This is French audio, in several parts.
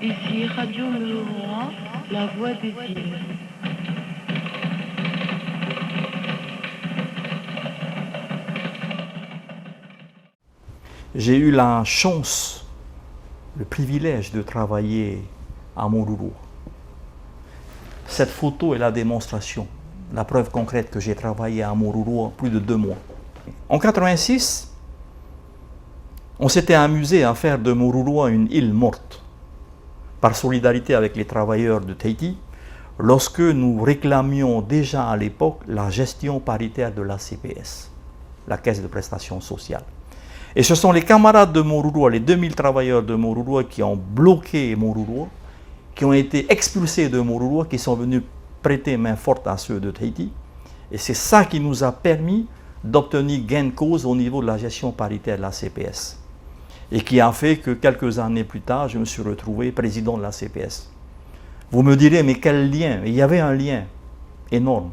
Ici Radio Mururoa, la voix des îles. J'ai eu la chance, le privilège de travailler à Mururoa. Cette photo est la démonstration, la preuve concrète que j'ai travaillé à Mururoa plus de 2 mois. En 1986, on s'était amusé à faire de Mururoa une île morte, par solidarité avec les travailleurs de Tahiti, lorsque nous réclamions déjà à l'époque la gestion paritaire de la CPS, la Caisse de prestations sociales. Et ce sont les camarades de Mururoa, les 2000 travailleurs de Mururoa qui ont bloqué Mururoa, qui ont été expulsés de Mururoa, qui sont venus prêter main forte à ceux de Tahiti. Et c'est ça qui nous a permis d'obtenir gain de cause au niveau de la gestion paritaire de la CPS. Et qui a fait que quelques années plus tard, je me suis retrouvé président de la CPS. Vous me direz, mais quel lien? Il y avait un lien énorme,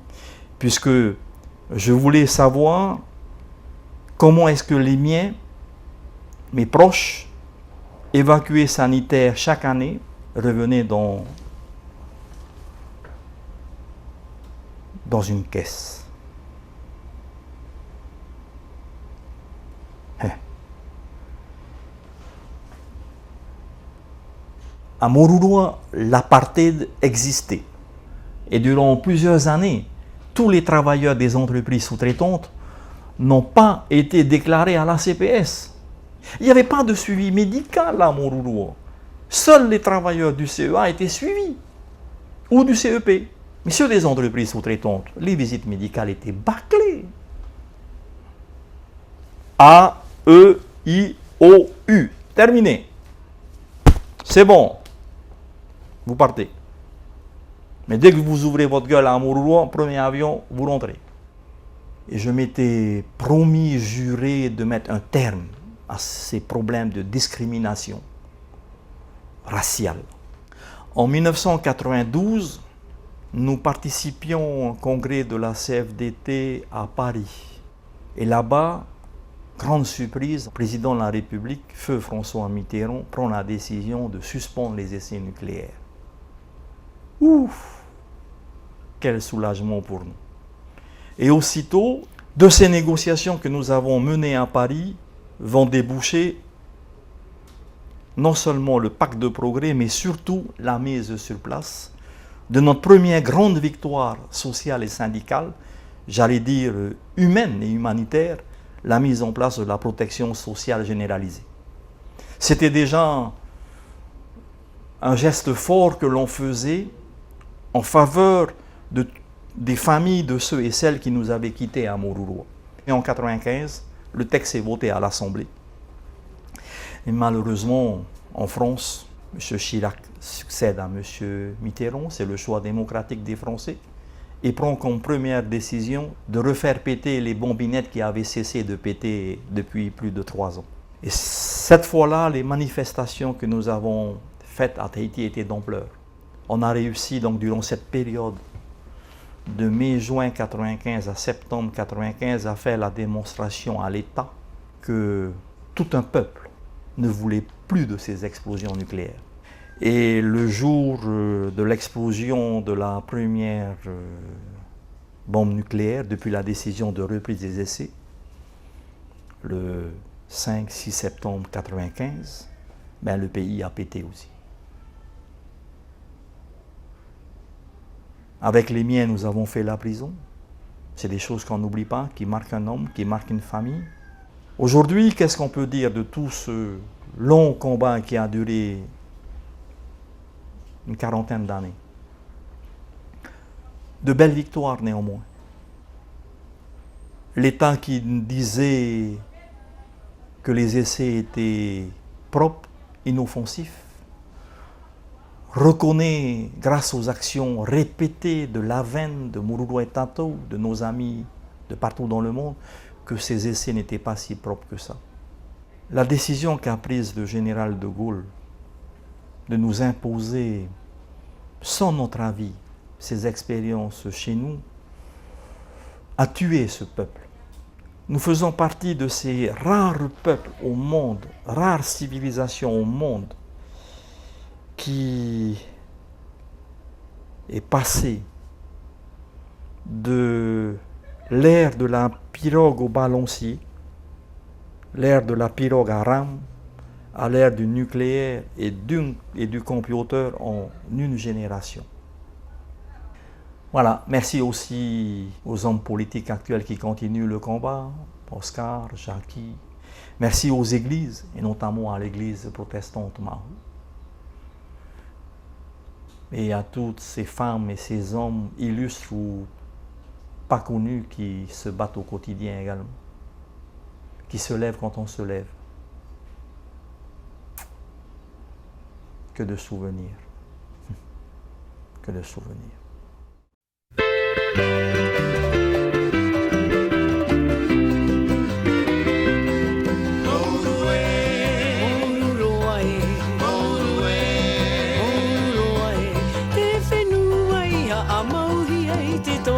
puisque je voulais savoir comment est-ce que les miens, mes proches, évacués sanitaires chaque année, revenaient dans une caisse. À Mururoa, l'apartheid existait. Et durant plusieurs années, tous les travailleurs des entreprises sous-traitantes n'ont pas été déclarés à la CPS. Il n'y avait pas de suivi médical à Mururoa. Seuls les travailleurs du CEA étaient suivis, ou du CEP. Mais ceux des entreprises sous-traitantes, les visites médicales étaient bâclées. A-E-I-O-U. Terminé. C'est bon. Vous partez. Mais dès que vous ouvrez votre gueule à Mururoa, premier avion, vous rentrez. Et je m'étais promis, juré de mettre un terme à ces problèmes de discrimination raciale. En 1992, nous participions au congrès de la CFDT à Paris. Et là-bas, grande surprise, le président de la République, feu François Mitterrand, prend la décision de suspendre les essais nucléaires. Ouf! Quel soulagement pour nous. Et aussitôt, de ces négociations que nous avons menées à Paris vont déboucher non seulement le pacte de progrès, mais surtout la mise sur place de notre première grande victoire sociale et syndicale, j'allais dire humaine et humanitaire, la mise en place de la protection sociale généralisée. C'était déjà un geste fort que l'on faisait en faveur des familles de ceux et celles qui nous avaient quittés à Mururoa. Et en 1995, le texte est voté à l'Assemblée. Et malheureusement, en France, M. Chirac succède à M. Mitterrand, c'est le choix démocratique des Français, et prend comme première décision de refaire péter les bombinettes qui avaient cessé de péter depuis plus de 3 ans. Et cette fois-là, les manifestations que nous avons faites à Tahiti étaient d'ampleur. On a réussi donc durant cette période de mai-juin 1995 à septembre 1995 à faire la démonstration à l'État que tout un peuple ne voulait plus de ces explosions nucléaires. Et le jour de l'explosion de la première bombe nucléaire, depuis la décision de reprise des essais, le 5-6 septembre 1995, le pays a pété aussi. Avec les miens, nous avons fait la prison. C'est des choses qu'on n'oublie pas, qui marquent un homme, qui marquent une famille. Aujourd'hui, qu'est-ce qu'on peut dire de tout ce long combat qui a duré une 40aine d'années? De belles victoires néanmoins. L'État qui disait que les essais étaient propres, inoffensifs, reconnaît, grâce aux actions répétées de l'AVEN, de Mururoa et Tatou, de nos amis de partout dans le monde, que ces essais n'étaient pas si propres que ça. La décision qu'a prise le général de Gaulle de nous imposer, sans notre avis, ces expériences chez nous, a tué ce peuple. Nous faisons partie de ces rares peuples au monde, rares civilisations au monde, qui est passé de l'ère de la pirogue au balancier, l'ère de la pirogue à rame, à l'ère du nucléaire et du computer en une génération. Voilà, merci aussi aux hommes politiques actuels qui continuent le combat, Oscar, Jackie. Merci aux églises, et notamment à l'église protestante Mahou. Et à toutes ces femmes et ces hommes illustres ou pas connus qui se battent au quotidien également, qui se lèvent quand on se lève. Que de souvenirs. Que de souvenirs. Te